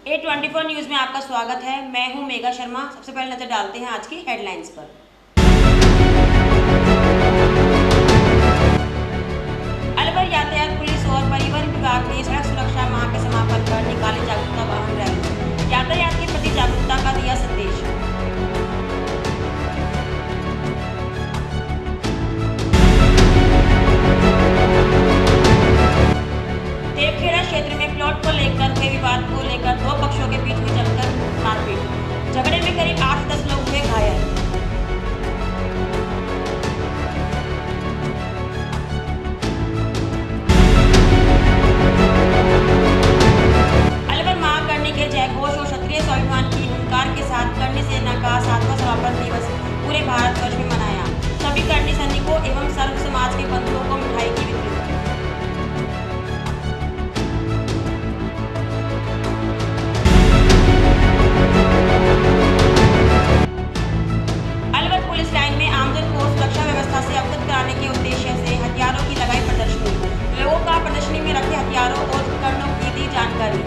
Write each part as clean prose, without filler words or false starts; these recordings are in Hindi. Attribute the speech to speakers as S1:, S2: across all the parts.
S1: A24 न्यूज में आपका स्वागत है। मैं हूं मेघा शर्मा। सबसे पहले नजर डालते हैं आज की हेडलाइंस पर। अलवर यातायात पुलिस और परिवहन विभाग ने सड़क सुरक्षा माह के समापन पर निकाली जागरूकता वाहन रैली। यातायात के प्रति जागरूकता का दिया संदेश। देवखेड़ा क्षेत्र में प्लॉट को लेकर हुए विवाद को लेकर दो पक्षों के बीच हुई जमकर मारपीट। झगड़े में करीब 8-10 लोग हुए घायल। अलवर महाकर्णी के जयघोष और क्षत्रिय स्वाभिमान की हुंकार के साथ कर्णी सेना का 7वां समापन दिवस पूरे भारतवर्ष में मनाया। सभी कर्णी सैनिकों एवं सर्व समाज के बंधुओं को मिठाई की वितरण। से अवगत कराने के उद्देश्य से हथियारों की लगाई प्रदर्शनी। लोगों का प्रदर्शनी में रखे हथियारों और उपकरणों की दी जानकारी।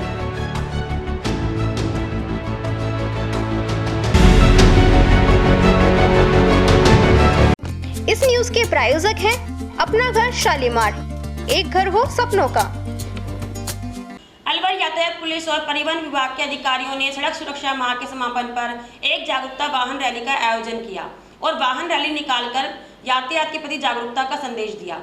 S2: इस न्यूज के प्रायोजक हैं अपना घर शालीमार, एक घर हो सपनों का।
S1: अलवर यातायात पुलिस और परिवहन विभाग के अधिकारियों ने सड़क सुरक्षा माह के समापन पर एक जागरूकता वाहन रैली का आयोजन किया और वाहन रैली निकालकर यातायात के प्रति जागरूकता का संदेश दिया।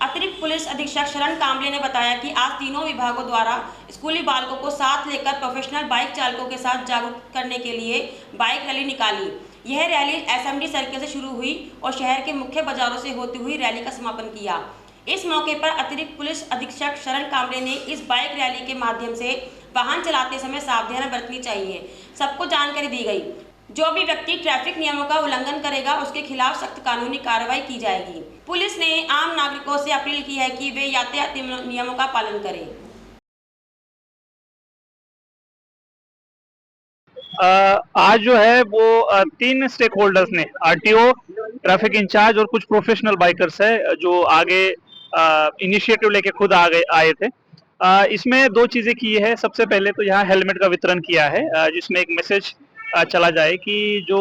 S1: अतिरिक्त पुलिस अधीक्षक शरण कांबले ने बताया कि आज तीनों विभागों द्वारा स्कूली बालकों को साथ लेकर प्रोफेशनल बाइक चालकों के साथ जागरूक करने के लिए बाइक रैली निकाली। यह रैली एसएमडी सर्किल से शुरू हुई और शहर के मुख्य बाजारों से होती हुई रैली का समापन किया। इस मौके पर अतिरिक्त पुलिस अधीक्षक शरण कांबले ने इस बाइक रैली के माध्यम से वाहन चलाते समय सावधानी बरतनी चाहिए सबको जानकारी दी गई। जो भी व्यक्ति ट्रैफिक नियमों का उल्लंघन करेगा उसके खिलाफ सख्त कानूनी कार्रवाई की जाएगी। पुलिस ने आम नागरिकों से अपील की है कि वे यातायात नियमों का पालन करें।
S3: आज जो है वो 3 स्टेक होल्डर्स ने आरटीओ, ट्रैफिक इंचार्ज और कुछ प्रोफेशनल बाइकर्स है जो आगे इनिशिएटिव लेके खुद आए थे। इसमें 2 चीजें की है। सबसे पहले तो यहाँ हेलमेट का वितरण किया है जिसमें एक मैसेज चला जाए कि जो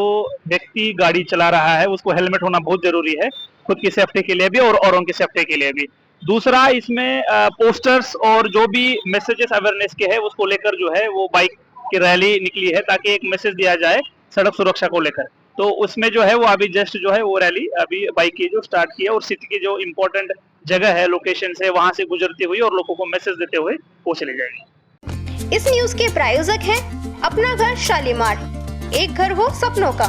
S3: व्यक्ति गाड़ी चला रहा है उसको हेलमेट होना बहुत जरूरी है, खुद की सेफ्टी के लिए भी और औरों की सेफ्टी के लिए भी। दूसरा, इसमें पोस्टर्स और जो भी मैसेजेस अवेयरनेस के हैं उसको लेकर जो है वो बाइक की रैली निकली है ताकि एक मैसेज दिया जाए सड़क सुरक्षा को लेकर। तो उसमें जो है वो अभी जस्ट जो है वो रैली अभी बाइक की जो स्टार्ट की है और सिटी की जो इम्पोर्टेंट जगह है, लोकेशन है, वहां से गुजरती हुई और लोगों को मैसेज देते हुए वो चली जाएगी।
S2: इस न्यूज के प्रायोजक हैं अपना घर शालीमार, एक घर हो सपनों का।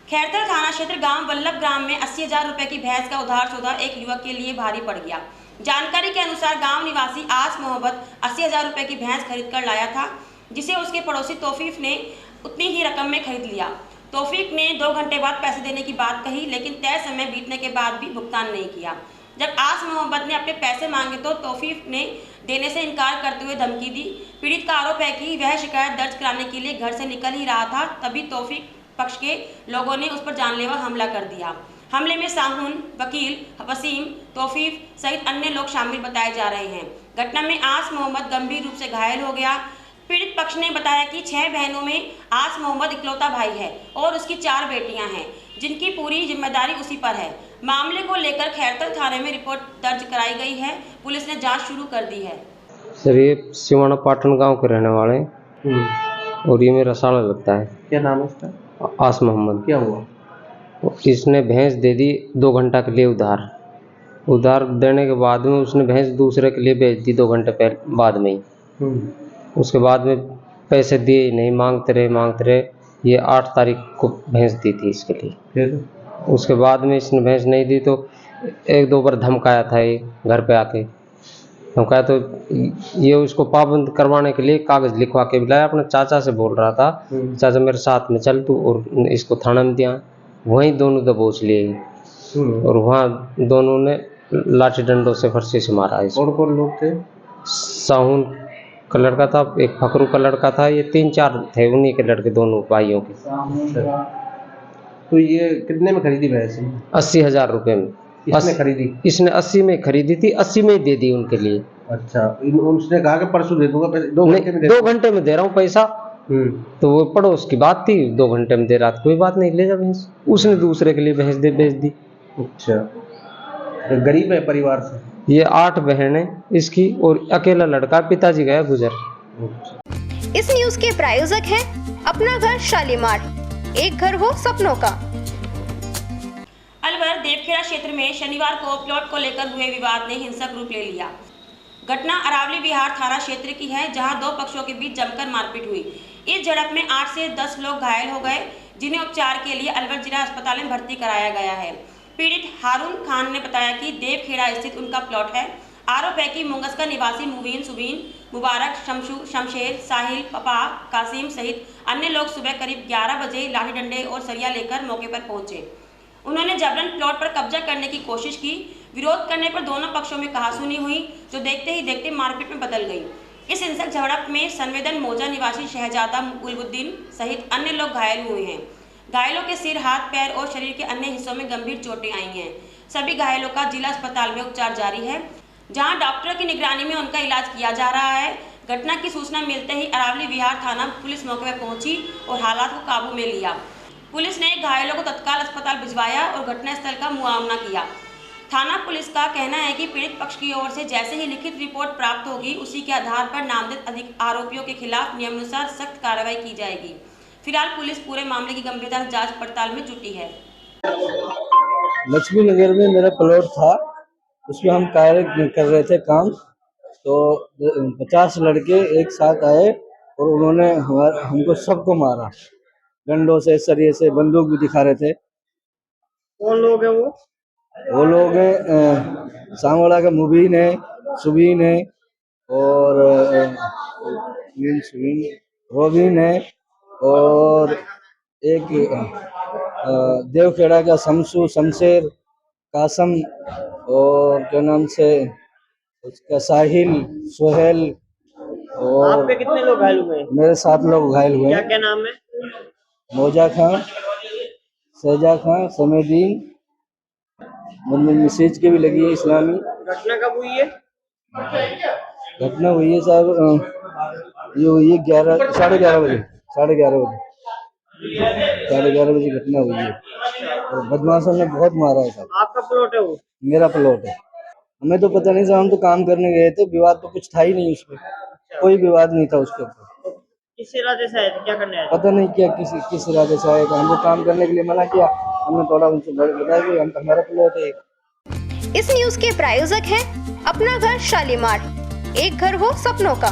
S1: खैरथल थाना क्षेत्र गांव वल्लभ ग्राम में 80,000 रुपए की भैंस का उधार सौदा एक युवक के लिए भारी पड़ गया। जानकारी के अनुसार गांव निवासी आस मोहब्बत 80,000 रुपए की भैंस खरीद कर लाया था, जिसे उसके पड़ोसी तौफीक ने उतनी ही रकम में खरीद लिया। तौफीक ने 2 घंटे बाद पैसे देने की बात कही, लेकिन तय समय बीतने के बाद भी भुगतान नहीं किया। जब आस मोहब्बत ने अपने पैसे मांगे तो तौफीक ने देने से इनकार करते हुए धमकी दी। पीड़ित का आरोप है कि वह शिकायत दर्ज कराने के लिए घर से निकल ही रहा था, तभी तौफीक पक्ष के लोगों ने उस पर जानलेवा हमला कर दिया। हमले में साहुन, वकील, वसीम, तौफीक सहित अन्य लोग शामिल बताए जा रहे हैं। घटना में आस मोहम्मद गंभीर रूप से घायल हो गया। पीड़ित पक्ष ने बताया कि 6 बहनों में आस मोहम्मद इकलौता भाई है और उसकी 4 बेटियां हैं, जिनकी पूरी जिम्मेदारी उसी पर है। मामले को लेकर खैरथल थाने में रिपोर्ट दर्ज कराई गई है। पुलिस ने जांच शुरू कर दी है।
S4: सर, ये सिवाना पाटन गांव के रहने वाले हैं और ये मेरा साला लगता है।
S5: क्या नाम है इसका?
S4: आस मोहम्मद।
S5: क्या हुआ?
S4: इसने भैंस दे दी 2 घंटा के लिए उधार देने के बाद में उसने भैंस दूसरे के लिए बेच दी 2 घंटे बाद में ही। उसके बाद में पैसे दिए ही नहीं, मांगते रहे। ये 8 तारीख को भैंस दी थी इसके लिए।
S5: फिर
S4: उसके बाद में इसने भैंस नहीं दी तो 1-2 बार धमकाया था। ये घर पे आके धमकाया तो ये उसको पाबंद करवाने के लिए कागज लिखवा के बुलाया। अपने चाचा से बोल रहा था, चाचा मेरे साथ में चल तू, और इसको थाना में दिया। वहीं दोनों दबोच लिए और वहाँ दोनों ने लाठी डंडों से फरसी से मारा।
S5: कौन लोग थे?
S4: साहुन का लड़का था, एक फकरू का लड़का था, ये 3-4 थे, उन्हीं के लड़के दोनों भाइयों के।
S5: तो ये कितने में खरीदी भैंस?
S4: 80,000 रुपये में।
S5: इसने खरीदी?
S4: इसने 80 में खरीदी थी, 80 में ही दे दी उनके लिए।
S5: अच्छा, उसने कहा कि परसों दे दूंगा पैसे, 2 घंटे में
S4: नहीं, 2 घंटे में दे रहा हूँ पैसा। तो वो पड़ोस की बात थी, 2 घंटे में दे रहा था, कोई बात नहीं, ले जा भैंस। उसने दूसरे के लिए भैंस बेच दी।
S5: अच्छा, तो गरीब है परिवार से।
S4: ये 8 बहन है इसकी और अकेला लड़का, पिताजी गया गुजर।
S2: इस न्यूज के प्रायोजक हैं अपना घर शालीमार, एक घर हो सपनों का।
S1: अलवर देवखेड़ा क्षेत्र में शनिवार को प्लॉट को लेकर हुए विवाद ने हिंसक रूप ले लिया। घटना अरावली विहार थाना क्षेत्र की है, जहां 2 पक्षों के बीच जमकर मारपीट हुई। इस झड़प में 8 से 10 लोग घायल हो गए, जिन्हें उपचार के लिए अलवर जिला अस्पताल में भर्ती कराया गया है। पीड़ित हारून खान ने बताया कि देवखेड़ा स्थित उनका प्लॉट है। आरोप है कि मुंगस का निवासी मुबीन, सुबीन, मुबारक, शमशू, शमशेर, साहिल, पपा, कासिम सहित अन्य लोग सुबह करीब 11 बजे लाठी डंडे और सरिया लेकर मौके पर पहुंचे। उन्होंने जबरन प्लॉट पर कब्जा करने की कोशिश की। विरोध करने पर दोनों पक्षों में कहासुनी हुई, जो देखते ही देखते मारपीट में बदल गई। इस हिंसक झड़प में संवेदन मौजा निवासी शहजादा गुलबुद्दीन सहित अन्य लोग घायल हुए हैं। घायलों के सिर, हाथ, पैर और शरीर के अन्य हिस्सों में गंभीर चोटें आई हैं। सभी घायलों का जिला अस्पताल में उपचार जारी है, जहां डॉक्टर की निगरानी में उनका इलाज किया जा रहा है। घटना की सूचना मिलते ही अरावली विहार थाना पुलिस मौके पर पहुंची और हालात को काबू में लिया। पुलिस ने घायलों को तत्काल अस्पताल भिजवाया और घटनास्थल का मुआयना किया। थाना पुलिस का कहना है कि पीड़ित पक्ष की ओर से जैसे ही लिखित रिपोर्ट प्राप्त होगी, उसी के आधार पर नामजद अधिक आरोपियों के खिलाफ नियमानुसार सख्त कार्रवाई की जाएगी। फिलहाल पुलिस पूरे मामले की गंभीरता से जांच पड़ताल में जुटी है।
S6: लक्ष्मी नगर में मेरा प्लॉट था, उसमें हम कार्य कर रहे थे काम, तो 50 लड़के एक साथ आए और उन्होंने हमको सबको मारा, डंडों से, सरिये से, बंदूक भी दिखा रहे थे।
S7: कौन लोग हैं वो?
S6: वो लोग हैं सांवड़ा का मुबीन है, सुबीन है और रोबिन है और एक देवखेड़ा का शमशू, शमशेर, कासम और क्या नाम से उसका साहिल, सोहेल और
S7: आप पे कितने लोग घायल हुए हैं?
S6: मेरे 7 लोग घायल हुए
S7: क्या
S6: हैं।
S7: क्या नाम है?
S6: मौजा खां, सैजा खां, समेदीन, मैसेज के भी लगी है इस्लामी।
S7: घटना कब हुई है?
S6: घटना हुई है साहब, ये हुई है 11, साढ़े 11 बजे, साढ़े 11 बजे घटना हुई है और बदमाशों ने बहुत मारा है साहब।
S7: आपका प्लॉट है वो?
S6: मेरा प्लॉट है। हमें तो पता नहीं साहब, हम तो काम करने गए थे, विवाद तो कुछ था ही नहीं उसमें, कोई विवाद नहीं था उसके ऊपर।
S7: किस इरादे से आए थे, क्या करने आए थे?
S6: पता नहीं क्या किस इरादे से आएगा, हमको काम करने के लिए मना किया, हमने थोड़ा उनसे बताया कि हम हमारा प्लॉट है।
S2: इस न्यूज के प्रायोजक हैं अपना घर शालीमार, एक घर हो सपनों का।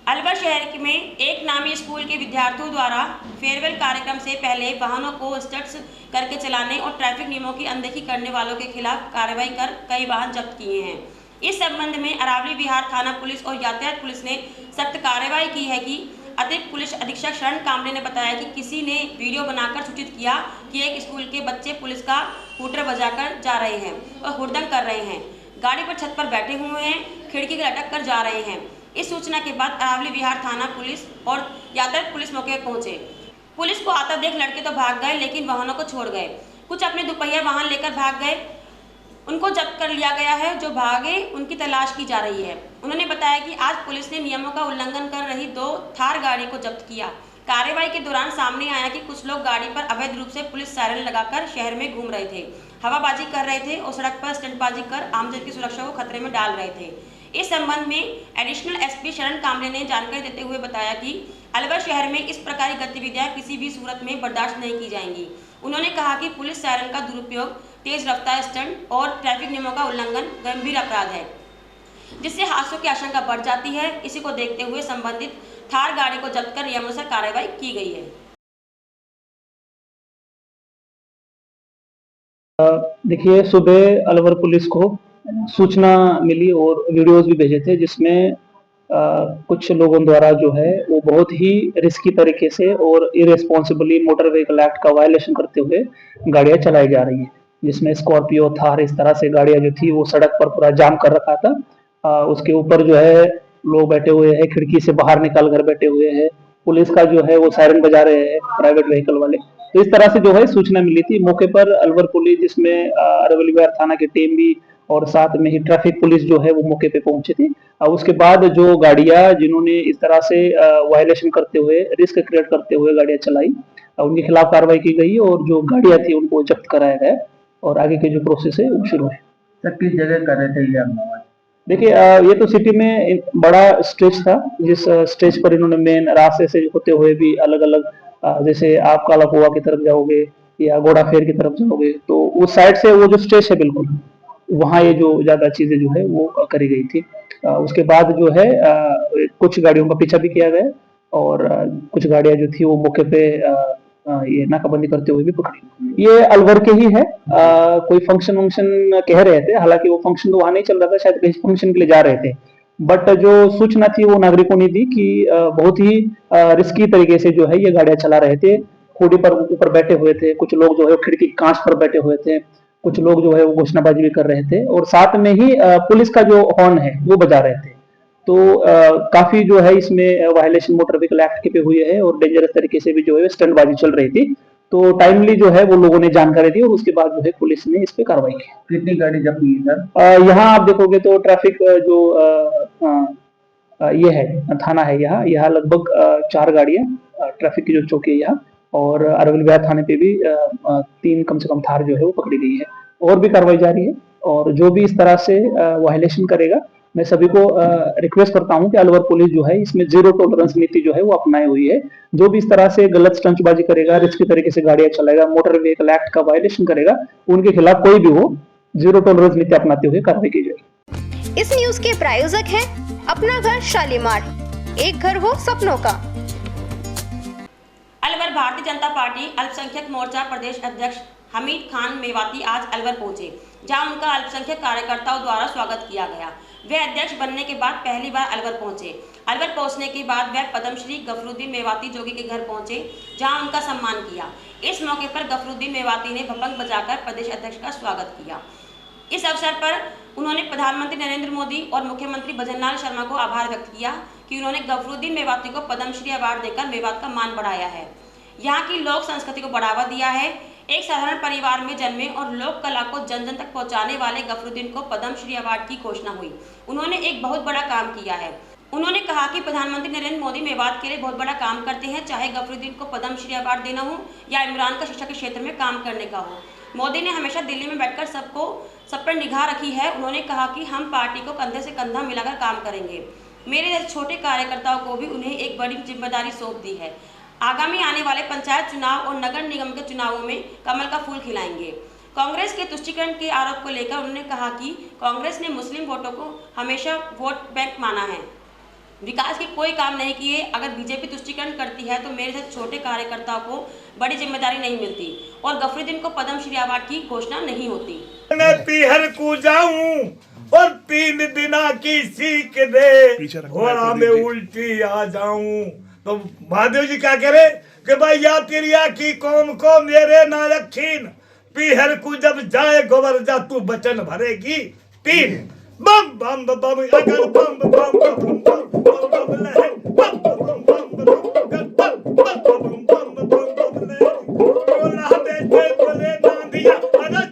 S1: अलवर शहर में एक नामी स्कूल के विद्यार्थियों द्वारा फेयरवेल कार्यक्रम से पहले वाहनों को स्टंट्स करके चलाने और ट्रैफिक नियमों की अनदेखी करने वालों के खिलाफ कार्रवाई कर कई वाहन जब्त किए हैं। इस संबंध में अरावली विहार थाना पुलिस और यातायात पुलिस ने सख्त कार्रवाई की है कि अतिरिक्त पुलिस अधीक्षक शरण कामरे ने बताया कि किसी ने वीडियो बनाकर सूचित किया कि एक स्कूल के बच्चे पुलिस का हूटर बजाकर जा रहे हैं और हुड़दंग कर रहे हैं, गाड़ी पर छत पर बैठे हुए हैं, खिड़की के लटक कर जा रहे हैं। इस सूचना के बाद अरावली विहार थाना पुलिस और यातायात पुलिस मौके पर पहुंचे। पुलिस को आता देख लड़के तो भाग गए, लेकिन वाहनों को छोड़ गए। कुछ अपने दुपहिया वाहन लेकर भाग गए, उनको जब्त कर लिया गया है। जो भागे उनकी तलाश की जा रही है। उन्होंने बताया कि आज पुलिस ने नियमों का उल्लंघन कर रही 2 थार गाड़ी को जब्त किया। कार्रवाई के दौरान सामने आया कि कुछ लोग गाड़ी पर अवैध रूप से पुलिस सायरन लगाकर शहर में घूम रहे थे, हवाबाजी कर रहे थे और सड़क पर स्टंटबाजी कर आमजन की सुरक्षा को खतरे में डाल रहे थे। इस संबंध में एडिशनल एसपी शरण कामरे ने जानकारी देते हुए बताया कि अलवर शहर में इस प्रकार की गतिविधियां किसी भी सूरत में बर्दाश्त नहीं की जाएंगी। उन्होंने कहा कि पुलिस सायरन का दुरुपयोग, तेज रफ्तार स्टंट और ट्रैफिक नियमों का उल्लंघन गंभीर अपराध है, जिससे हादसों की आशंका बढ़ जाती है। इसी को देखते हुए संबंधित थार गाड़ी को जब्त कर नियमानुसार कार्रवाई की गई है।
S3: देखिए, सुबह अलवर पुलिस को सूचना मिली और वीडियोस भी भेजे थे, जिसमें कुछ लोगों द्वारा जो है वो बहुत ही रिस्की तरीके से और इरेस्पॉन्सिबली मोटर व्हीकल एक्ट का वायलेशन करते हुए गाड़ियां चलाई जा रही हैं, जिसमें स्कॉर्पियो, थार, इस तरह से गाड़ियां जो थी वो सड़क पर पूरा जाम कर रखा था। उसके ऊपर जो है लोग बैठे हुए हैं, खिड़की से बाहर निकाल कर बैठे हुए हैं। पुलिस का जो है वो सायरन बजा रहे हैं प्राइवेट व्हीकल वाले। तो इस तरह से जो है सूचना मिली थी। मौके पर अलवर पुलिस, जिसमें अरावली विहार थाना की टीम भी और साथ में ही ट्रैफिक पुलिस जो है वो मौके पे पहुंची थी। उसके बाद जो गाड़ियां जिन्होंने इस तरह से वायलेशन करते हुए, रिस्क क्रिएट करते हुए गाड़ियां चलाई, उनके खिलाफ कार्रवाई की गई और जो गाड़ियां थी उनको जब्त कराया गया और आगे के जो प्रोसेस है वो शुरू है।
S6: सर किस जगह कर रहे थे ये हमला?
S3: देखिए, ये तो सिटी में एक बड़ा स्टेज था, जिस स्टेज पर इन्होंने मेन रास्ते से होते हुए भी अलग अलग, जैसे आप काला कुआ की तरफ जाओगे या घोड़ा फेर की तरफ जाओगे तो उस साइड से वो जो स्टेज है बिल्कुल वहाँ ये जो ज्यादा चीजें जो है वो करी गई थी। उसके बाद जो है कुछ गाड़ियों का पीछा भी किया गया और कुछ गाड़ियां जो थी वो मौके पे ये नाकाबंदी करते हुए भी पकड़ी। ये अलवर के ही है, कोई फंक्शन वंक्शन कह रहे थे, हालांकि वो फंक्शन तो वहां नहीं चल रहा था, शायद किसी फंक्शन के लिए जा रहे थे। बट जो सूचना थी वो नागरिकों ने दी कि बहुत ही रिस्की तरीके से जो है ये गाड़ियां चला रहे थे, खूडी पर ऊपर बैठे हुए थे, कुछ लोग जो है खिड़की कांच पर बैठे हुए थे, कुछ लोग जो है वो घोषणाबाजी भी कर रहे थे और साथ में ही पुलिस का जो हॉर्न है वो बजा रहे थे। तो काफी जो है इसमें वायलेशन मोटर व्हीकल एक्ट के पे हुई है और डेंजरस तरीके से भी जो है स्टंटबाजी चल रही थी। तो टाइमली जो है वो लोगों ने जानकारी दी और उसके बाद जो है पुलिस ने इस पे कार्रवाई की।
S6: कितनी गाड़ी जब्त की सर?
S3: यहाँ आप देखोगे तो ट्रैफिक जो ये है थाना है, यहाँ लगभग 4 गाड़ियां ट्रैफिक की जो चौकी है यहाँ, और अरवल विहार थाने पे भी 3 कम से कम थार जो है वो पकड़ी गई है और भी कार्रवाई जारी है। और जो भी इस तरह से वायलेशन करेगा, मैं सभी को रिक्वेस्ट करता हूं कि अलवर पुलिस जो है इसमें जीरो टॉलरेंस नीति जो है वो अपनाई हुई है। जो भी इस तरह से गलत स्टंटबाजी करेगा, रिस्की तरीके से गाड़ियां चलाएगा, मोटर व्हीकल एक्ट का वायलेशन करेगा, उनके खिलाफ कोई भी हो जीरो टॉलरेंस नीति अपनाते हुए कार्रवाई की जाएगी।
S2: इस न्यूज के प्रायोजक हैं अपना घर शालीमार, एक घर हो सपनों का।
S1: अलवर भारतीय जनता पार्टी अल्पसंख्यक मोर्चा प्रदेश अध्यक्ष हमीद खान मेवाती आज अलवर पहुंचे, जहां उनका अल्पसंख्यक कार्यकर्ताओं द्वारा स्वागत किया गया। वे अध्यक्ष बनने के बाद पहली बार अलवर पहुंचे। अलवर पहुंचने के बाद वे पद्मश्री गफरुद्दीन मेवाती जोगी के घर पहुंचे, जहां उनका सम्मान किया। इस मौके पर गफरुद्दीन मेवाती ने भपंग बजाकर प्रदेश अध्यक्ष का स्वागत किया। इस अवसर पर उन्होंने प्रधानमंत्री नरेंद्र मोदी और मुख्यमंत्री भजनलाल शर्मा को आभार व्यक्त किया कि उन्होंने गफरुद्दीन मेवाती को पद्मश्री अवार्ड देकर मेवात का मान बढ़ाया है, यहाँ की लोक संस्कृति को बढ़ावा दिया है। एक साधारण परिवार में जन्मे और लोक कला को जन जन तक पहुंचाने वाले गफरुद्दीन को पद्मश्री अवार्ड की घोषणा हुई। उन्होंने एक बहुत बड़ा काम किया है। उन्होंने कहा कि प्रधानमंत्री नरेंद्र मोदी मेवात के लिए बहुत बड़ा काम करते हैं, चाहे गफरुद्दीन को पद्मश्री अवार्ड देना हो या इमरान का शिक्षा के क्षेत्र में काम करने का हो। मोदी ने हमेशा दिल्ली में बैठकर सब पर निगाह रखी है। उन्होंने कहा कि हम पार्टी को कंधे से कंधा मिलाकर काम करेंगे। मेरे जैसे छोटे कार्यकर्ताओं को भी उन्हें एक बड़ी जिम्मेदारी सौंप दी है। आगामी आने वाले पंचायत चुनाव और नगर निगम के चुनावों में कमल का फूल खिलाएंगे। कांग्रेस के तुष्टीकरण के आरोप को लेकर उन्होंने कहा कि कांग्रेस ने मुस्लिम वोटों को हमेशा वोट बैंक माना है, विकास के कोई काम नहीं किए। अगर बीजेपी तुष्टीकरण करती है तो मेरे जैसे छोटे कार्यकर्ताओं को बड़ी जिम्मेदारी नहीं मिलती और गफरुद्दीन को पद्मश्री अवार्ड की घोषणा नहीं होती।
S8: मैं पीहर को जाऊं और 3 दिना की सीख दे, घोड़ा में उल्टी आ जाऊं। तो महादेव जी क्या कह रहे कि भाई या तिरिया की कौम को मेरे ना यकीन, पीहर को जब जाए गोबर जा तू बचन भरेगी 3 बम बम बम अगर बम बम बम बम बम लहर बम बम बम बम बम बम लहर बोला बेटे बोले नांदिया अरे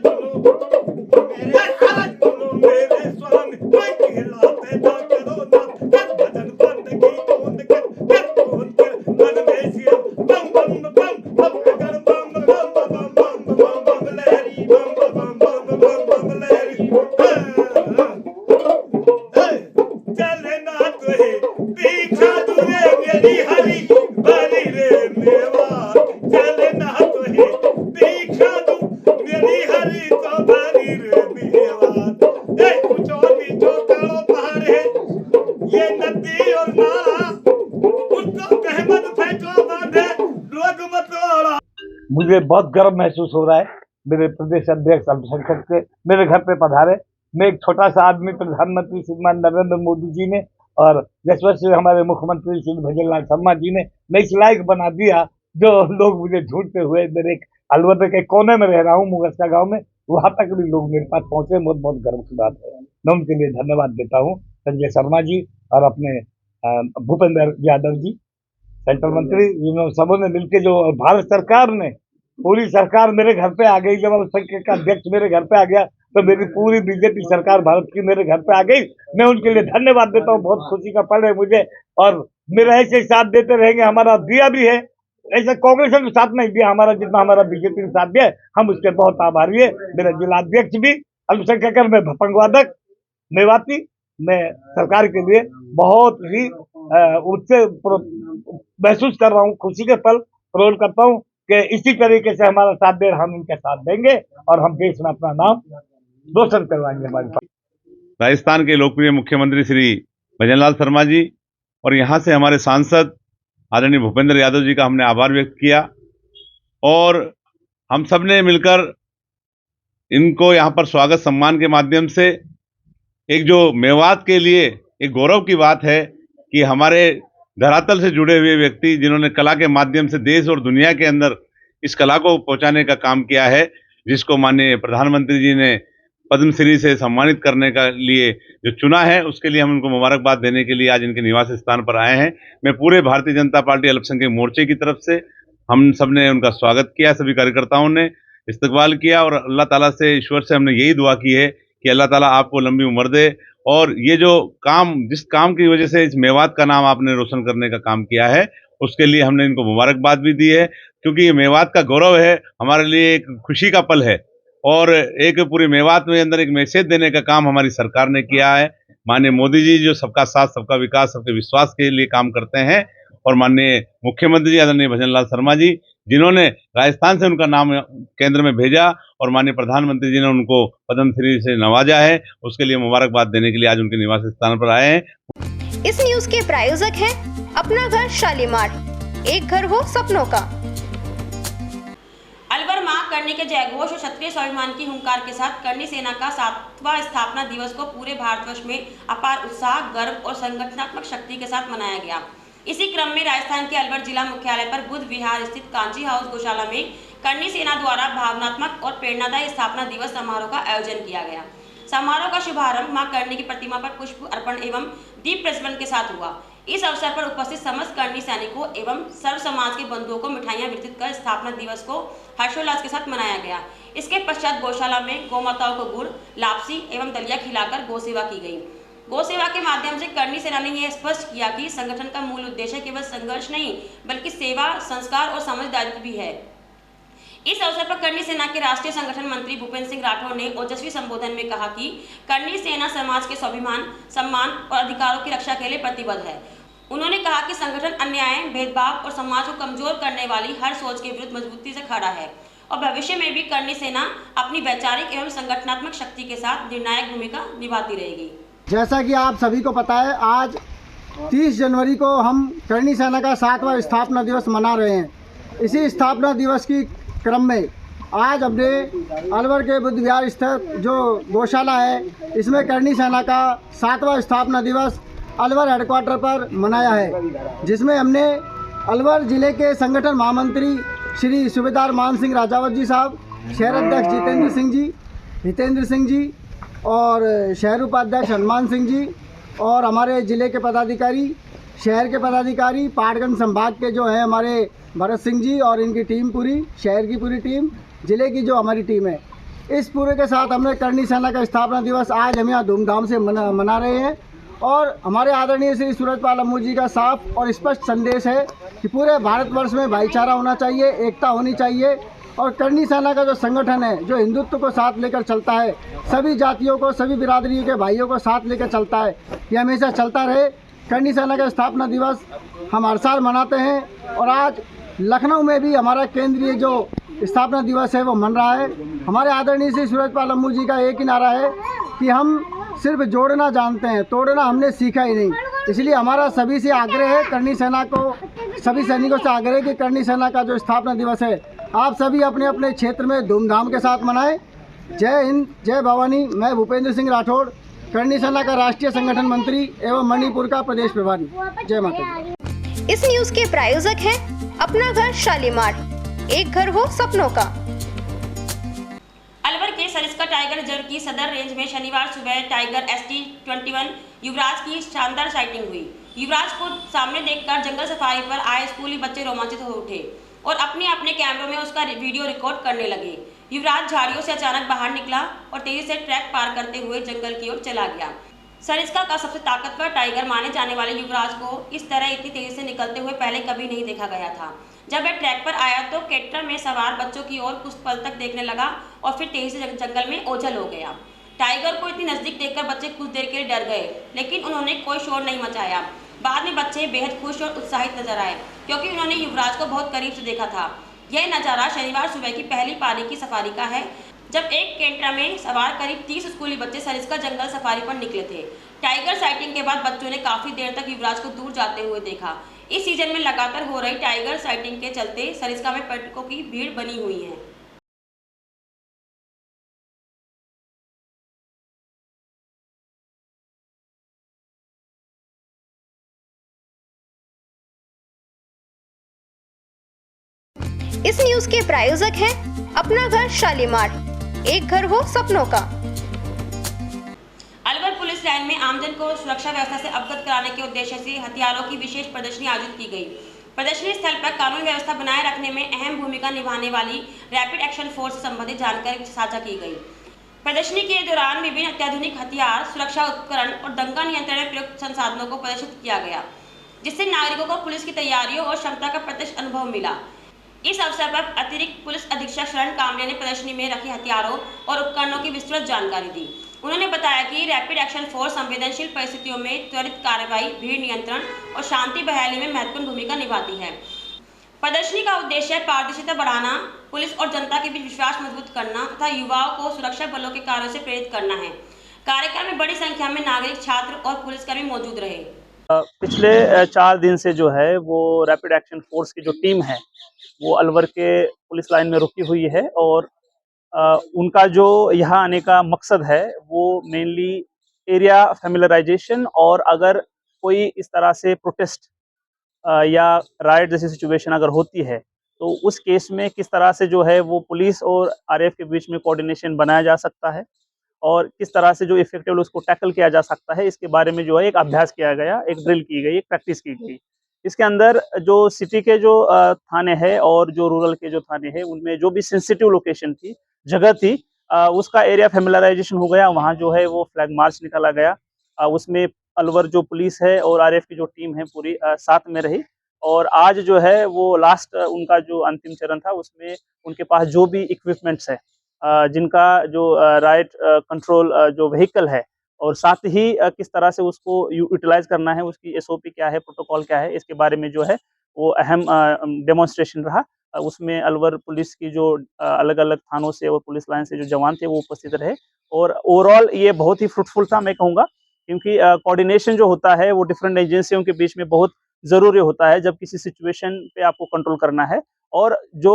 S8: मेरे स्वामी कोई खिलाते ना करो ना भजन बंदगी कौन कर मन में सिया बम बम बम अगर बम बम बम बम बम लहरी बम बम बम बम लहरी चले ना तुहे दीक्षा तुरे मेरी हरी बारी रे मेवा, चले ना तुहे दीक्षा तू मेरी हरी तो बारी रे मेवा। ऊंचो नीचो कालो पहाड़ है ये नदी और नाला, उसको कहमत फेंको बांधे लोग मतवाड़ा। मुझे बहुत गर्व महसूस हो रहा है मेरे प्रदेश अध्यक्ष अल्पसंख्यक के मेरे घर पे पधारे। मैं एक छोटा सा आदमी प्रधानमंत्री श्रीमान नरेंद्र मोदी जी ने और यशस्वी हमारे मुख्यमंत्री श्री भजनलाल शर्मा जी ने मैं इस लायक बना दिया, जो लोग मुझे ढूंढते हुए मेरे अलवर के कोने में रह रहा हूँ मुगस्का गांव में, वहां तक भी लोग मेरे पास पहुंचे। बहुत बहुत गर्व की बात है। मैं उनके लिए धन्यवाद देता हूँ, संजय शर्मा जी और अपने भूपेंद्र यादव जी सेंट्रल मंत्री, जिन्होंने सबों ने मिलकर जो भारत सरकार ने पूरी सरकार मेरे घर पे आ गई। जब अल्पसंख्यक का अध्यक्ष मेरे घर पे आ गया तो मेरी पूरी बीजेपी सरकार भारत की मेरे घर पे आ गई। मैं उनके लिए धन्यवाद देता हूँ, बहुत खुशी का पल है मुझे। और मेरा ऐसे साथ देते रहेंगे, हमारा दिया भी है, ऐसे कांग्रेस ने साथ नहीं दिया हमारा जितना हमारा बीजेपी ने साथ दिया, हम उसके बहुत आभारी है। मेरा जिला अध्यक्ष भी अल्पसंख्यक में भपंगवादक मेवाती, मैं सरकार के लिए बहुत ही उससे महसूस कर रहा हूँ, खुशी के पल प्रोल करता हूँ कि इसी तरीके से हमारा साथ दे, हम इनके साथ देंगे और हम देश में अपना नाम रोशन करवाएंगे। हमारे
S9: राजस्थान के लोकप्रिय मुख्यमंत्री श्री भजनलाल शर्मा जी और यहाँ से हमारे सांसद आदरणीय भूपेंद्र यादव जी का हमने आभार व्यक्त किया और हम सब ने मिलकर इनको यहाँ पर स्वागत सम्मान के माध्यम से एक जो मेवात के लिए एक गौरव की बात है कि हमारे धरातल से जुड़े हुए व्यक्ति जिन्होंने कला के माध्यम से देश और दुनिया के अंदर इस कला को पहुंचाने का काम किया है, जिसको माननीय प्रधानमंत्री जी ने पद्मश्री से सम्मानित करने का लिए जो चुना है, उसके लिए हम उनको मुबारकबाद देने के लिए आज इनके निवास स्थान पर आए हैं। मैं पूरे भारतीय जनता पार्टी अल्पसंख्यक मोर्चे की तरफ से हम सब ने उनका स्वागत किया, सभी कार्यकर्ताओं ने इस्तकबाल किया और अल्लाह ताला से, ईश्वर से हमने यही दुआ की है कि अल्लाह ताला आपको लंबी उम्र दे और ये जो काम, जिस काम की वजह से इस मेवात का नाम आपने रोशन करने का काम किया है, उसके लिए हमने इनको मुबारकबाद भी दी है, क्योंकि ये मेवात का गौरव है, हमारे लिए एक खुशी का पल है और एक पूरे मेवात में अंदर एक मैसेज देने का काम हमारी सरकार ने किया है। माननीय मोदी जी जो सबका साथ, सबका विकास, सबके विश्वास के लिए काम करते हैं और माननीय मुख्यमंत्री जी आदरणीय भजनलाल शर्मा जी जिन्होंने राजस्थान से उनका नाम केंद्र में भेजा और माननीय प्रधानमंत्री जी ने उनको पद्मश्री से नवाजा है, उसके लिए मुबारकबाद देने के लिए आज उनके निवास स्थान पर आए हैं।
S2: इस न्यूज के प्रायोजक हैं अपना घर शालीमार, एक घर हो सपनों का।
S1: अलवर मां करनी के जयघोष और क्षत्रिय स्वाभिमान की हुंकार के साथ करनी सेना का 7वां स्थापना दिवस को पूरे भारतवर्ष में अपार उत्साह, गर्व और संगठनात्मक शक्ति के साथ मनाया गया। इसी क्रम में राजस्थान के अलवर जिला मुख्यालय पर बुद्ध विहार स्थित कांची हाउस गौशाला में करनी सेना द्वारा भावनात्मक और प्रेरणादायी स्थापना दिवस समारोह का आयोजन किया गया। समारोह का शुभारंभ मां करनी की प्रतिमा पर पुष्प अर्पण एवं दीप प्रज्वलन के साथ हुआ। इस अवसर पर उपस्थित समस्त करनी सैनिकों एवं सर्व समाज के बंधुओं को मिठाइयां वितरित कर स्थापना दिवस को हर्षोल्लास के साथ मनाया गया। इसके पश्चात गौशाला में गौमाताओं को गुड़, लापसी एवं दलिया खिलाकर गौ सेवा की गई। गौ सेवा के माध्यम से करनी सेना ने यह स्पष्ट किया कि संगठन का मूल उद्देश्य केवल संघर्ष नहीं बल्कि सेवा, संस्कार और समझदारी भी है। इस अवसर पर करनी सेना के राष्ट्रीय संगठन मंत्री भूपेंद्र सिंह राठौर ने ओजस्वी संबोधन में कहा कि करनी सेना समाज के स्वाभिमान, सम्मान और अधिकारों की रक्षा के लिए प्रतिबद्ध है। उन्होंने कहा कि संगठन अन्याय, भेदभाव और समाज को कमजोर करने वाली हर सोच के विरुद्ध मजबूती से खड़ा है और भविष्य में भी करनी सेना अपनी वैचारिक एवं संगठनात्मक शक्ति के साथ निर्णायक भूमिका निभाती रहेगी।
S10: जैसा कि आप सभी को पता है, आज 30 जनवरी को हम करनी सेना का 7वां स्थापना दिवस मना रहे हैं। इसी स्थापना दिवस की क्रम में आज अपने अलवर के बुद्ध विहार स्थित जो गौशाला है, इसमें करनी सेना का 7वां स्थापना दिवस अलवर हेडक्वार्टर पर मनाया है, जिसमें हमने अलवर जिले के संगठन महामंत्री श्री सूबेदार मान सिंह राजावत जी साहब, शहर अध्यक्ष हितेंद्र सिंह जी और शहर उपाध्यक्ष हनुमान सिंह जी और हमारे ज़िले के पदाधिकारी, शहर के पदाधिकारी, पाटगंज संभाग के जो हैं हमारे भरत सिंह जी और इनकी टीम, पूरी शहर की पूरी टीम, ज़िले की जो हमारी टीम है, इस पूरे के साथ हमने करनी सेना का स्थापना दिवस आज हम यहाँ धूमधाम से मना रहे हैं। और हमारे आदरणीय श्री सूरजपाल अमू जी का साफ और स्पष्ट संदेश है कि पूरे भारतवर्ष में भाईचारा होना चाहिए, एकता होनी चाहिए और करनी सेना का जो संगठन है, जो हिंदुत्व को साथ लेकर चलता है, सभी जातियों को, सभी बिरादरियों के भाइयों को साथ लेकर चलता है, ये हमेशा चलता रहे। करनी सेना का स्थापना दिवस हम हर साल मनाते हैं और आज लखनऊ में भी हमारा केंद्रीय जो स्थापना दिवस है वो मन रहा है। हमारे आदरणीय श्री सूरजपाल अमू जी का एक ही नारा है कि हम सिर्फ जोड़ना जानते हैं, तोड़ना हमने सीखा ही नहीं। इसलिए हमारा सभी से आग्रह है, करनी सेना को, सभी सैनिकों से आग्रह है कि करनी सेना का जो स्थापना दिवस है आप सभी अपने अपने क्षेत्र में धूमधाम के साथ मनाएं। जय हिंद, जय भवानी। मैं भूपेंद्र सिंह राठौड़, करनी सेना का राष्ट्रीय संगठन मंत्री एवं मणिपुर का प्रदेश प्रभारी। जय माता दी।
S2: इस न्यूज के प्रायोजक हैं अपना घर शालीमार, एक घर हो सपनों का।
S1: अलवर के सरिस्का टाइगर रिजर्व की सदर रेंज में शनिवार सुबह टाइगर ST-21 युवराज की शानदार साइटिंग हुई। युवराज को सामने देखकर जंगल सफारी पर आए स्कूली बच्चे रोमांचित हो उठे और अपने अपने कैमरों में उसका वीडियो रिकॉर्ड करने लगे। युवराज झाड़ियों से अचानक बाहर निकला और तेजी से ट्रैक पार करते हुए जंगल की ओर चला गया। सरिस्का का सबसे ताकतवर टाइगर माने जाने वाले युवराज को इस तरह इतनी तेजी से निकलते हुए पहले कभी नहीं देखा गया था। जब वह ट्रैक पर आया तो कैटर में सवार बच्चों की ओर कुछ पल तक देखने लगा और फिर तेजी से जंगल में ओझल हो गया। टाइगर को इतनी नजदीक देखकर बच्चे कुछ देर के लिए डर गए, लेकिन उन्होंने कोई शोर नहीं मचाया। बाद में बच्चे बेहद खुश और उत्साहित नजर आए क्योंकि उन्होंने युवराज को बहुत करीब से देखा था। यह नज़ारा शनिवार सुबह की पहली पारी की सफारी का है, जब एक कैंटरा में सवार करीब 30 स्कूली बच्चे सरिस्का जंगल सफारी पर निकले थे। टाइगर साइटिंग के बाद बच्चों ने काफी देर तक युवराज को दूर जाते हुए देखा। इस सीजन में लगातार हो रही टाइगर साइटिंग के चलते सरिस्का में पर्यटकों की भीड़ बनी हुई है।
S2: इस न्यूज के प्रायोजक हैं अपना घर शालीमार, एक घर हो सपनों का।
S1: अलवर पुलिस लाइन में आमजन को सुरक्षा व्यवस्था से अवगत कराने के उद्देश्य से हथियारों की विशेष प्रदर्शनी आयोजित की गई। प्रदर्शनी स्थल पर कानून व्यवस्था बनाए रखने में अहम भूमिका निभाने वाली रैपिड एक्शन फोर्स से संबंधित जानकारी साझा की गई। प्रदर्शनी के दौरान विभिन्न अत्याधुनिक हथियार, सुरक्षा उपकरण और दंगा नियंत्रण में प्रयुक्त संसाधनों को प्रदर्शित किया गया, जिससे नागरिकों को पुलिस की तैयारियों और क्षमता का प्रत्यक्ष अनुभव मिला। इस अवसर पर अतिरिक्त पुलिस अधीक्षक शरण कामरे ने प्रदर्शनी में रखे हथियारों और उपकरणों की विस्तृत जानकारी दी। उन्होंने बताया कि रैपिड एक्शन फोर्स संवेदनशील परिस्थितियों में त्वरित कार्रवाई, भीड़ नियंत्रण और शांति बहाली में महत्वपूर्ण भूमिका निभाती है। प्रदर्शनी का उद्देश्य पारदर्शिता बढ़ाना, पुलिस और जनता के बीच विश्वास मजबूत करना तथा युवाओं को सुरक्षा बलों के कार्यों से प्रेरित करना है। कार्यक्रम में बड़ी संख्या में नागरिक, छात्र और पुलिसकर्मी मौजूद रहे।
S3: पिछले 4 दिन से जो है वो रैपिड एक्शन फोर्स की जो टीम है वो अलवर के पुलिस लाइन में रुकी हुई है और उनका जो यहाँ आने का मकसद है वो मेनली एरिया फैमिलराइजेशन और अगर कोई इस तरह से प्रोटेस्ट या राइट जैसी सिचुएशन अगर होती है तो उस केस में किस तरह से जो है वो पुलिस और आरएएफ के बीच में कोऑर्डिनेशन बनाया जा सकता है और किस तरह से जो इफेक्टिवली उसको टैकल किया जा सकता है, इसके बारे में जो है एक अभ्यास किया गया, एक ड्रिल की गई, एक प्रैक्टिस की गई। इसके अंदर जो सिटी के जो थाने हैं और जो रूरल के जो थाने हैं उनमें जो भी सेंसिटिव लोकेशन थी, जगह थी, उसका एरिया फैमिलराइजेशन हो गया। वहाँ जो है वो फ्लैग मार्च निकाला गया। उसमें अलवर जो पुलिस है और आरएएफ की जो टीम है पूरी साथ में रही और आज जो है वो लास्ट उनका जो अंतिम चरण था उसमें उनके पास जो भी इक्विपमेंट्स है, जिनका जो राइट कंट्रोल जो व्हीकल है और साथ ही किस तरह से उसको यूटिलाइज करना है, उसकी एसओपी क्या है, प्रोटोकॉल क्या है, इसके बारे में जो है वो अहम डेमोन्स्ट्रेशन रहा। उसमें अलवर पुलिस की जो अलग अलग थानों से और पुलिस लाइन से जो जवान थे वो उपस्थित रहे और ओवरऑल ये बहुत ही फ्रूटफुल था मैं कहूँगा, क्योंकि कोऑर्डिनेशन जो होता है वो डिफरेंट एजेंसियों के बीच में बहुत ज़रूरी होता है जब किसी सिचुएशन पे आपको कंट्रोल करना है। और जो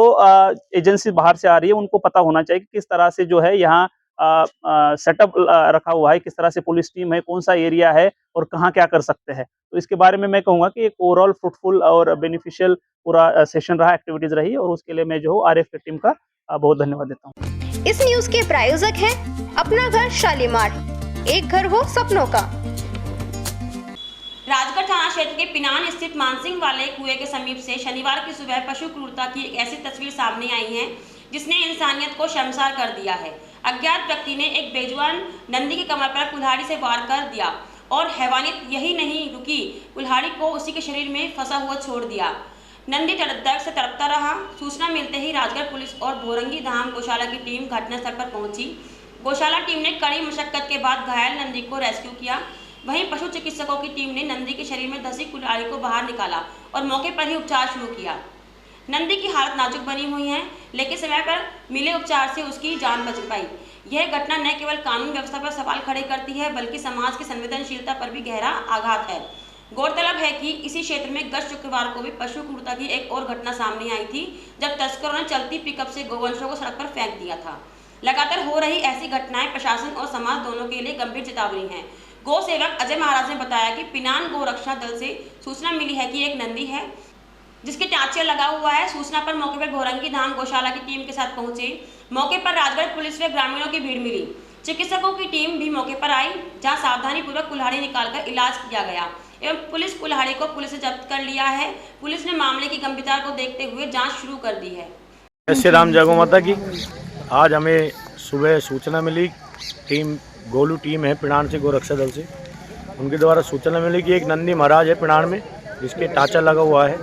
S3: एजेंसी बाहर से आ रही है उनको पता होना चाहिए कि किस तरह से जो है यहाँ सेटअप रखा हुआ है, किस तरह से पुलिस टीम है, कौन सा एरिया है और कहाँ क्या कर सकते हैं। तो इसके बारे में मैं कहूँगा कि एक ओवरऑल फ्रूटफुल और बेनिफिशियल पूरा सेशन रहा, एक्टिविटीज रही और उसके लिए मैं जो आरएएफ की टीम का बहुत धन्यवाद देता हूँ।
S2: इस न्यूज के प्रायोजक हैं अपना घर शालीमार, एक घर हो सपनों का।
S1: राजगढ़ थाना क्षेत्र के पिनान स्थित मानसिंह वाले कुएं के समीप से शनिवार की सुबह पशु क्रूरता की एक ऐसी तस्वीर सामने आई है जिसने इंसानियत को शर्मसार कर दिया है। अज्ञात व्यक्ति ने एक बेजुबान नंदी के कमर पर कुल्हाड़ी से वार कर दिया और हैवानियत यही नहीं रुकी, कुल्हाड़ी को उसी के शरीर में फंसा हुआ छोड़ दिया। नंदी दर्द से तड़पता रहा। सूचना मिलते ही राजगढ़ पुलिस और भोरंगी धाम गौशाला की टीम घटनास्थल पर पहुंची। गौशाला टीम ने कड़ी मशक्कत के बाद घायल नंदी को रेस्क्यू किया। वहीं पशु चिकित्सकों की टीम ने नंदी के शरीर में धंसी कुल्हाड़ी को बाहर निकाला और मौके पर ही उपचार शुरू किया। नंदी की हालत नाजुक बनी हुई है, लेकिन समय पर मिले उपचार से उसकी जान बच पाई। यह घटना न केवल कानून व्यवस्था पर सवाल खड़े करती है बल्कि समाज की संवेदनशीलता पर भी गहरा आघात है। गौरतलब है कि इसी क्षेत्र में गत शुक्रवार को भी पशु क्रूरता की एक और घटना सामने आई थी, जब तस्करों ने चलती पिकअप से गौवंशों को सड़क पर फेंक दिया था। लगातार हो रही ऐसी घटनाएं प्रशासन और समाज दोनों के लिए गंभीर चेतावनी है। गौ सेवक अजय महाराज ने बताया कि पिनान गौ रक्षा दल से सूचना मिली है कि एक नंदी है जिसके टांचे लगा हुआ है। सूचना पर मौके पर भोरंगी धाम गौशाला की टीम के साथ पहुंचे। मौके पर राजगढ़ पुलिस व ग्रामीणों की भीड़ मिली। चिकित्सकों की टीम भी मौके पर आई, जहां सावधानी पूर्वक कुल्हाड़ी निकालकर इलाज किया गया एवं पुलिस कुल्हाड़ी को पुलिस से जब्त कर लिया है। पुलिस ने मामले की गंभीरता को देखते हुए जाँच शुरू कर दी है।
S11: श्री राम जय गौ माता की। आज हमें सुबह सूचना मिली, टीम गोलू टीम है पिणान से, गोरक्षा दल से, उनके द्वारा सूचना मिली कि एक नंदी महाराज है पिणान में जिसके टाँचा लगा हुआ है।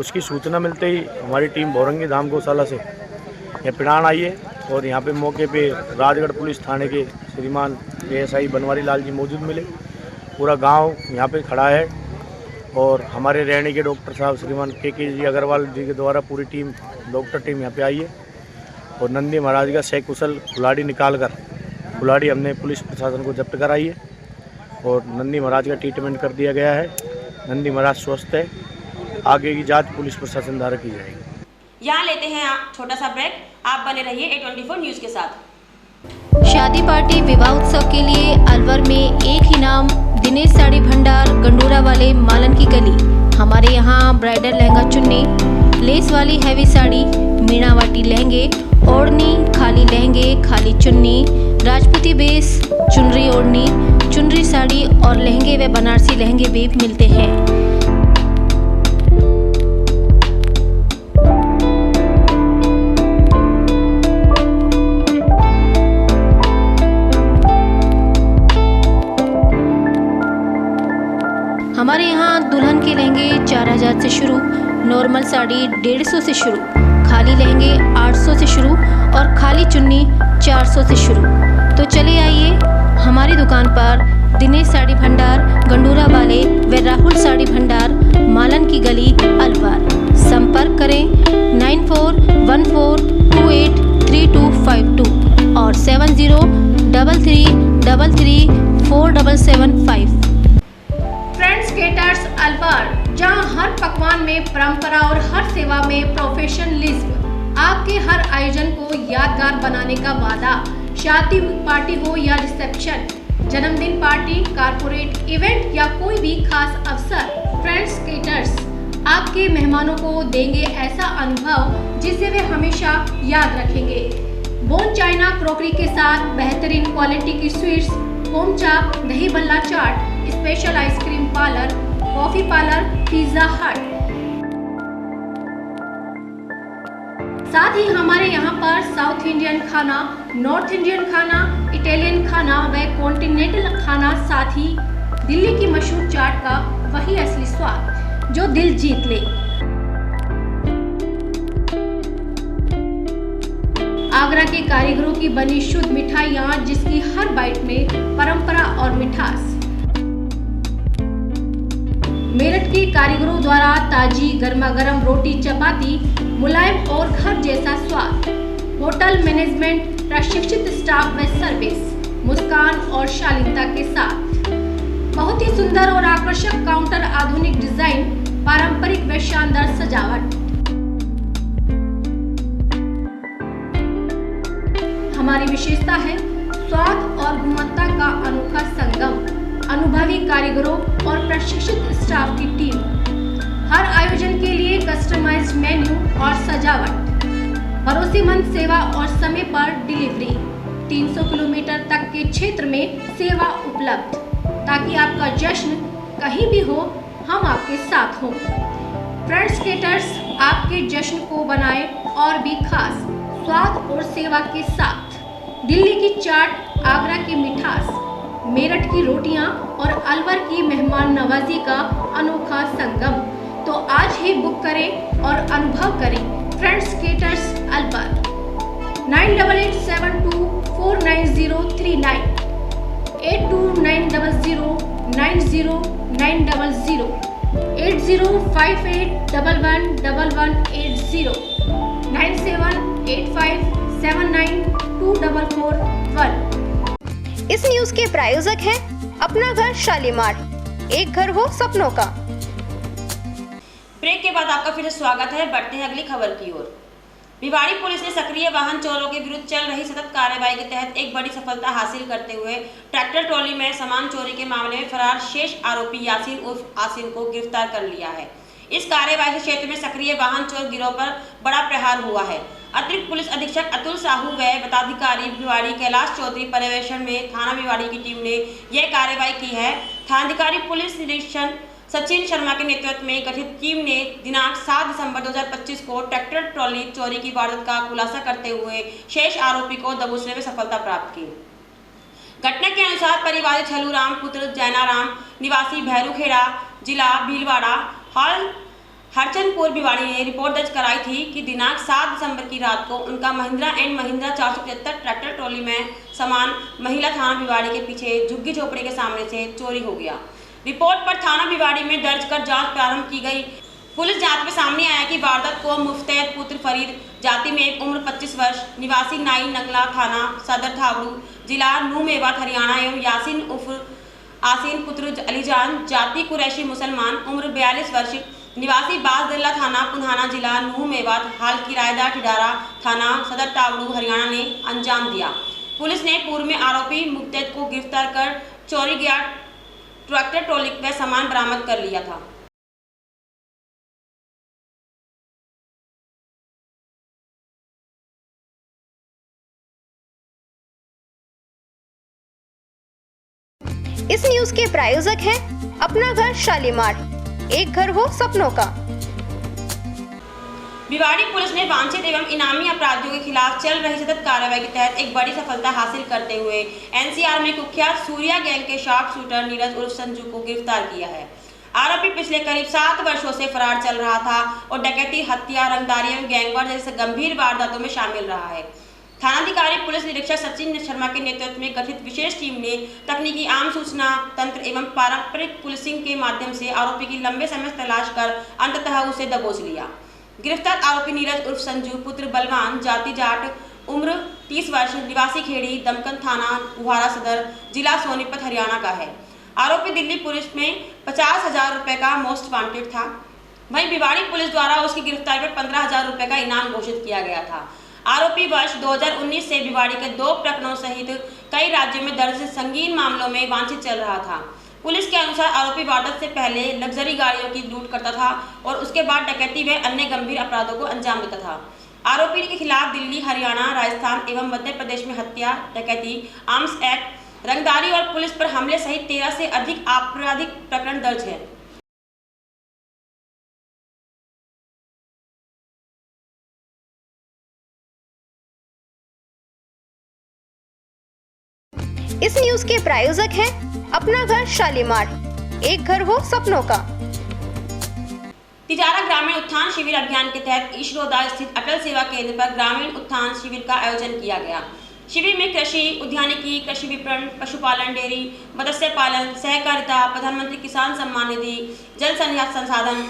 S11: उसकी सूचना मिलते ही हमारी टीम भौरंगी धाम गौशाला से यह पिणान आई है और यहाँ पे मौके पे राजगढ़ पुलिस थाने के श्रीमान ASI बनवारी लाल जी मौजूद मिले। पूरा गांव यहाँ पे खड़ा है और हमारे रहने के डॉक्टर साहब श्रीमान KK जी अग्रवाल जी के द्वारा पूरी टीम डॉक्टर टीम यहाँ पे आई है और नंदी महाराज का सकुशल कुल्हाड़ी निकालकर कुल्हाड़ी हमने पुलिस प्रशासन को जब्त कराई है और नंदी महाराज का ट्रीटमेंट कर दिया गया है। नंदी महाराज स्वस्थ है, आगे की जांच पुलिस प्रशासन द्वारा की जाएगी।
S1: यहाँ लेते हैं छोटा सा ब्रेक, आप बने रहिए A24 न्यूज के साथ।
S2: शादी पार्टी विवाह उत्सव के लिए अलवर में एक ही नाम, दिनेश साड़ी भंडार, गंडोरा वाले, मालन की गली। हमारे यहाँ ब्राइडल लहंगा चुन्नी, लेस वाली हैवी साड़ी, मीणावाटी लहंगे, ओढ़नी, खाली लहंगे, खाली चुन्नी, राजपूती बेस, चुनरी ओढ़नी, चुनरी साड़ी और लहंगे व बनारसी लहंगे भी मिलते हैं। हमारे यहाँ दुल्हन के लहंगे 4000 से शुरू, नॉर्मल साड़ी 150 से शुरू, खाली लहंगे 800 से शुरू और खाली चुन्नी 400 से शुरू। तो चले आइए हमारी दुकान पर, दिनेश साड़ी भंडार, गंडूरा वाले व राहुल साड़ी भंडार, मालन की गली, अलवर। संपर्क करें 9414283252 और 7033334775। फ्रेंड्स केटर्स अलवर, जहां हर पकवान में परंपरा और हर सेवा में प्रोफेशनलिज्म, आपके हर आयोजन को यादगार बनाने का वादा। शादी पार्टी हो या रिसेप्शन, जन्मदिन पार्टी, कारपोरेट इवेंट या कोई भी खास अवसर, फ्रेंड्स केटर्स आपके मेहमानों को देंगे ऐसा अनुभव जिसे वे हमेशा याद रखेंगे। बोन चाइना क्रॉकरी के साथ बेहतरीन क्वालिटी की sweets, home chaap, dahi bhalla chaat, special ice cream parlour, coffee parlour, pizza hut. साथ ही हमारे यहाँ पर साउथ इंडियन खाना, नॉर्थ इंडियन खाना, इटालियन खाना व कॉन्टिनेंटल खाना, साथ ही दिल्ली की मशहूर चाट का वही असली स्वाद जो दिल जीत ले। आगरा के कारीगरों की बनी शुद्ध मिठाइयाँ, जिसकी हर बाइट में परंपरा और मिठास। मेरठ के कारीगरों द्वारा ताजी गर्मा गर्म रोटी चपाती, मुलायम और घर जैसा स्वाद। होटल मैनेजमेंट, प्रशिक्षित स्टाफ व सर्विस, मुस्कान और शालीनता के साथ। बहुत ही सुंदर और आकर्षक काउंटर, आधुनिक डिजाइन, पारंपरिक व शानदार सजावट। हमारी विशेषता है स्वाद और गुणवत्ता का अनोखा संगम। अनुभवी कारीगरों और प्रशिक्षित स्टाफ की टीम। हर आयोजन के लिए कस्टमाइज्ड मेन्यू और सजावट। भरोसेमंद सेवा और समय पर डिलीवरी। 300 किलोमीटर तक के क्षेत्र में सेवा उपलब्ध, ताकि आपका जश्न कहीं भी हो, हम आपके साथ हों। फ्रेंड्स केटर्स आपके जश्न को बनाए और भी खास स्वाद और सेवा के साथ। दिल्ली की चाट, आगरा की मिठास, मेरठ की रोटियां और अलवर की मेहमान नवाजी का अनोखा संगम। तो आज ही बुक करें और अनुभव करें फ्रेंड्स केटर्स अलवर। 9887249039, 8290090900, 8058111180, 9785792441। इस न्यूज के प्रायोजक हैं अपना घर शालीमार, एक घर हो सपनों का।
S1: ब्रेक के बाद आपका फिर से स्वागत है। बढ़ते हैं अगली खबर की ओर। भिवाड़ी पुलिस ने सक्रिय वाहन चोरों के विरुद्ध चल रही सतत कार्रवाई के तहत एक बड़ी सफलता हासिल करते हुए ट्रैक्टर ट्रॉली में सामान चोरी के मामले में फरार शेष आरोपी यासीन उर्फ आसिन को गिरफ्तार कर लिया है। इस कार्रवाई से क्षेत्र में सक्रिय वाहन चोर गिरोह पर बड़ा प्रहार हुआ है। अतिरिक्त पुलिस अधीक्षक अतुल साहू व पदाधिकारी भिवाड़ी कैलाश चौधरी पर्यवेक्षण में थाना भिवाड़ी की टीम ने यह कार्रवाई की है। थानाधिकारी पुलिस निरीक्षण सचिन शर्मा के नेतृत्व में गठित टीम ने दिनांक 7 दिसंबर 2025 को ट्रैक्टर ट्रॉली चोरी की वारदात का खुलासा करते हुए शेष आरोपी को दबोचने में सफलता प्राप्त की। घटना के अनुसार परिवादी छलूराम पुत्र जैनाराम निवासी भैरूखेड़ा जिला भीलवाड़ा हाल हरचंदपुर भिवाड़ी ने रिपोर्ट दर्ज कराई थी कि दिनांक 7 दिसंबर की रात को उनका Mahindra and Mahindra 475 tractor trolley में सामान महिला थाना भिवाड़ी के पीछे झुग्गी झोपड़ी के सामने से चोरी हो गया। रिपोर्ट पर थाना भिवाड़ी में दर्ज कर जांच प्रारंभ की गई। पुलिस जांच में सामने आया कि वारदात को मुफ्तैद पुत्र फरीद जाति में उम्र 25 वर्ष निवासी नाई नंगला थाना सदर थावड़ू जिला नूह मेवात हरियाणा एवं यासीन उर्फ आसीन पुत्र अलीजान जाति कुरैशी मुसलमान उम्र 42 वर्ष निवासी बासदल्ला थाना पुन्हाना जिला नूह मेवात हाल किराएदार ठिडारा थाना सदर तावड़ू हरियाणा ने अंजाम दिया। पुलिस ने पूर्व में आरोपी मुफ्तैद को गिरफ्तार कर चोरी गया ट्रैक्टर ट्रॉली व सामान बरामद कर लिया था।
S12: इस न्यूज के प्रायोजक हैं अपना घर शालीमार, एक घर हो सपनों का।
S1: भिवाड़ी पुलिस ने वांछित एवं इनामी अपराधियों के खिलाफ चल रही सतत कार्रवाई के तहत एक बड़ी सफलता हासिल करते हुए एनसीआर में कुख्यात सूर्या गैंग के शार्प शूटर नीरज उर्फ संजू को गिरफ्तार किया है। आरोपी पिछले करीब 7 वर्षों से फरार चल रहा था और डकैती, हत्या, रंगदारी एवं गैंगवार जैसे गंभीर वारदातों में शामिल रहा है। थानाधिकारी पुलिस निरीक्षक सचिन शर्मा के नेतृत्व में गठित विशेष टीम ने तकनीकी आम सूचना तंत्र एवं पारंपरिक पुलिसिंग के माध्यम से आरोपी की लंबे समय से तलाश कर अंततः उसे दबोच लिया। गिरफ्तार आरोपी नीरज उर्फ संजू पुत्र बलवान जाति जाट उम्र 30 वर्ष निवासी खेड़ी दमकन थाना गुहारा सदर जिला सोनीपत हरियाणा का है। आरोपी दिल्ली पुलिस में 50,000 रुपए का मोस्ट वांटेड था। वहीं भिवाड़ी पुलिस द्वारा उसकी गिरफ्तारी पर 15,000 रुपए का इनाम घोषित किया गया था। आरोपी वर्ष 2019 से भिवाड़ी के 2 प्रकरणों सहित कई राज्यों में दर्ज संगीन मामलों में वांछित चल रहा था। पुलिस के अनुसार आरोपी वारदात से पहले लग्जरी गाड़ियों की लूट करता था और उसके बाद डकैती व अन्य गंभीर अपराधों को अंजाम देता था। आरोपी के खिलाफ दिल्ली, हरियाणा, राजस्थान एवं मध्य प्रदेश में हत्या, डकैती, आर्म्स एक्ट, रंगदारी और पुलिस पर हमले सहित 13 से अधिक आपराधिक प्रकरण दर्ज है।
S12: इस न्यूज के प्रायोजक हैं अपना घर शालीमार, एक घर हो सपनों का।
S1: तिजारा ग्रामीण उत्थान शिविर अभियान के तहत ईशरोदा स्थित अटल सेवा केंद्र पर ग्रामीण उत्थान शिविर का आयोजन किया गया। शिविर में कृषि, उद्यानिकी, कृषि विपणन, पशुपालन, डेयरी, मत्स्य पालन, सहकारिता, प्रधानमंत्री किसान सम्मान निधि, जल संसाधन,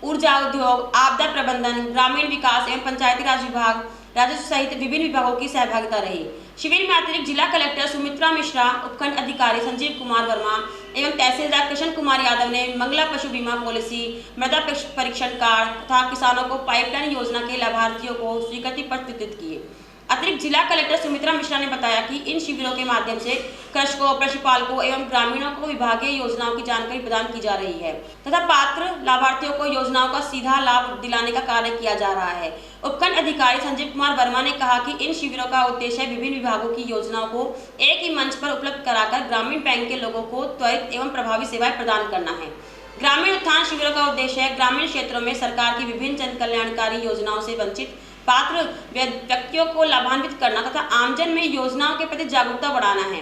S1: ऊर्जा उद्योग, आपदा प्रबंधन, ग्रामीण विकास एवं पंचायती राज विभाग, राजस्व सहित विभिन्न विभागों की सहभागिता रही। शिविर में अतिरिक्त जिला कलेक्टर सुमित्रा मिश्रा, उपखंड अधिकारी संजीव कुमार वर्मा एवं तहसीलदार कृष्ण कुमार यादव ने मंगला पशु बीमा पॉलिसी, मृदा परीक्षण कार्ड तथा किसानों को पाइपलाइन योजना के लाभार्थियों को स्वीकृति पत्र वितरित किए। अतिरिक्त जिला कलेक्टर सुमित्रा मिश्रा ने बताया कि इन शिविरों के माध्यम से कृषकों, पशुपालकों एवं ग्रामीणों को विभागीय योजनाओं की जानकारी प्रदान की जा रही है तथा पात्र लाभार्थियों को योजनाओं का सीधा लाभ दिलाने का कार्य किया जा रहा है। उपखंड अधिकारी संजीव कुमार वर्मा ने कहा कि इन शिविरों का उद्देश्य विभिन्न विभागों की योजनाओं को एक ही मंच पर उपलब्ध कराकर ग्रामीण बैंक के लोगों को त्वरित एवं प्रभावी सेवाएं प्रदान करना है। ग्रामीण उत्थान शिविरों का उद्देश्य ग्रामीण क्षेत्रों में सरकार की विभिन्न जन कल्याणकारी योजनाओं से वंचित पात्र व्यक्तियों को लाभान्वित करना तथा आमजन में योजनाओं के प्रति जागरूकता बढ़ाना है।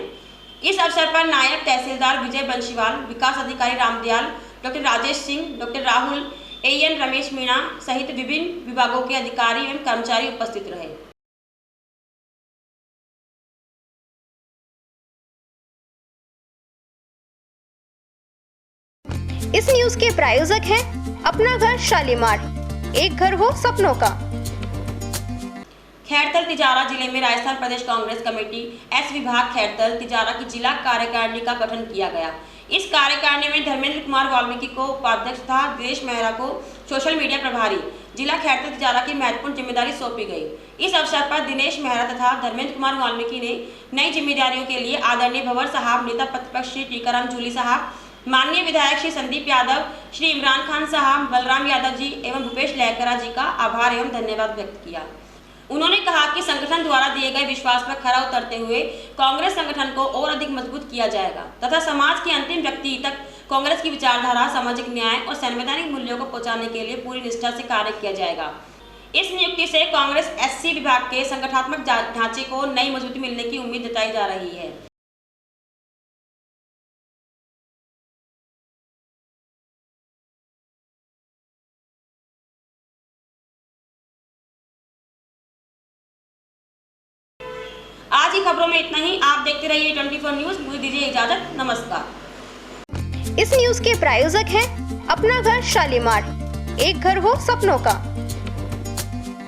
S1: इस अवसर पर नायब तहसीलदार विजय बंशीवाल, विकास अधिकारी Ramdayal, doctor Rajesh Singh, doctor Rahul, AN Ramesh Meena सहित विभिन्न विभागों के अधिकारी एवं कर्मचारी उपस्थित रहे।
S12: इस न्यूज के प्रायोजक हैं अपना घर शालीमार, एक घर हो सपनों का।
S1: खैरतल तिजारा जिले में राजस्थान प्रदेश कांग्रेस कमेटी एस विभाग खैरतल तिजारा की जिला कार्यकारिणी का गठन किया गया। इस कार्यकारिणी में धर्मेंद्र कुमार वाल्मीकि को उपाध्यक्ष तथा दिनेश मेहरा को सोशल मीडिया प्रभारी जिला खैरतल तिजारा की महत्वपूर्ण जिम्मेदारी सौंपी गई। इस अवसर पर दिनेश मेहरा तथा धर्मेंद्र कुमार वाल्मीकि ने नई जिम्मेदारियों के लिए आदरणीय भंवर साहब, नेता प्रतिपक्ष श्री टीकाराम जूली साहब, माननीय विधायक श्री संदीप यादव, श्री इमरान खान साहब, बलराम यादव जी एवं भूपेश लहकरा जी का आभार एवं धन्यवाद व्यक्त किया। उन्होंने कहा कि संगठन द्वारा दिए गए विश्वास पर खरा उतरते हुए कांग्रेस संगठन को और अधिक मजबूत किया जाएगा तथा समाज के अंतिम व्यक्ति तक कांग्रेस की विचारधारा, सामाजिक न्याय और संवैधानिक मूल्यों को पहुंचाने के लिए पूरी निष्ठा से कार्य किया जाएगा। इस नियुक्ति से कांग्रेस एससी विभाग के संगठनात्मक ढांचे को नई मजबूती मिलने की उम्मीद जताई जा रही है। आज की खबरों में इतना ही। आप देखते रहिए 24 न्यूज। मुझे दीजिए इजाजत। नमस्कार।
S12: इस न्यूज के प्रायोजक हैं अपना घर शालीमार, एक घर हो सपनों का।